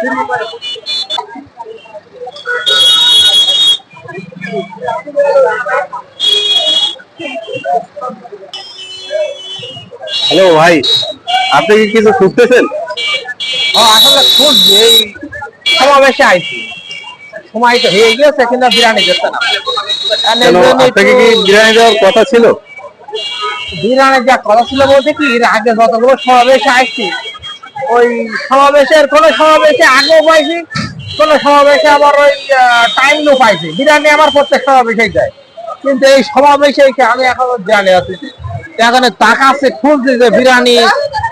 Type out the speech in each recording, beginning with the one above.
Hello ভাই, আপনি কি কিছু খুঁজতেছেন? আসলে খুঁজছি এই সমাবেশে আইছি, সময় তো হয়ে গিয়েছে কিন্তু বিরিয়ানি দিচ্ছে না। কেন, আপনাকে কি বিরিয়ানি দেওয়ার কথা ছিল? বিরিয়ানি যা কথা ছিল বলতে কি, এর আগে যতগুলো সমাবেশে আইছি, ওই সমাবেশের কোনো সমাবেশে আগেও পাইছি, কোনো সমাবেশে আবার ওই টাইমও পাইছি। বিরিয়ানি আমার প্রত্যেক সমাবেশেই যায়, কিন্তু এই সমাবেশে আমি এখনো বিরিয়ানি আছি। এখানে টাকা আছে, খুঁজছি যে বিরিয়ানি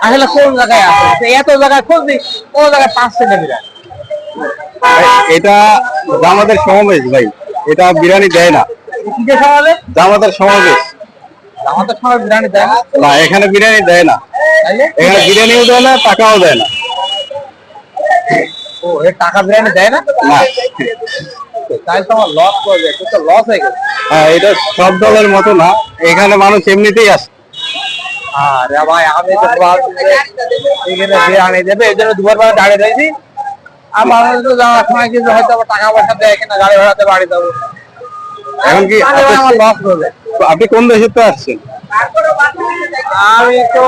আসলে কোন জায়গায় আছে। এত জায়গায় খুঁজছি, কোন জায়গায় পাচ্ছি না বিরিয়ানি। এটা জামাতের সমাবেশ ভাই, এটা বিরিয়ানি দেয় না। কিসের সমাবেশ? জামাতের সমাবেশ। আমাদের সময় বিরিয়ানি দেয় না? না, এখানে বিরিয়ানি দেয় না। এখানে বিরিয়ানিও দেয় না, টাকাও দেয় না। ও, এর টাকা বিরিয়ানি দেয় না? না। তাই তো আমার লস করে যায়, তো লস হয়ে গেছে। হ্যাঁ, এটা সব দলের মতো না, এখানে মানুষ এমনিতেই আসে। আরে ভাই, আমি তো ভাবছি যে এখানে বিরিয়ানি দেবে, এই জন্য দুবার বেলা দাঁড়িয়ে রয়েছি। আর মানুষ তো যাওয়ার সময় কিন্তু হয়তো আবার টাকা পয়সা দেয় কিনা, গাড়ি ভাড়াতে বাড়ি যাবো। এখন কি আমার লস করে যায়। আপনি কোন দেশে তো আসছেন? আমি তো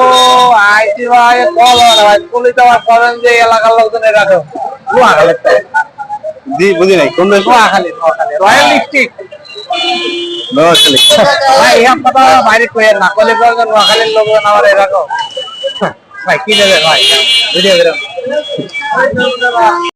আইসি ভাই, কল ভাই পুলিশ আমার করেন যে এলাকার লোকজনের রাখো নোয়াখালী। জি, বুঝি নাই কোন দেশ। Noakhali, royal district. নোয়াখালী। ভাই এই কথা বাইরে কইেন না, কলে বলবেন নোয়াখালীর লোকজন আমার এরকম। ভাই কি দেবে ভাই, ভিডিও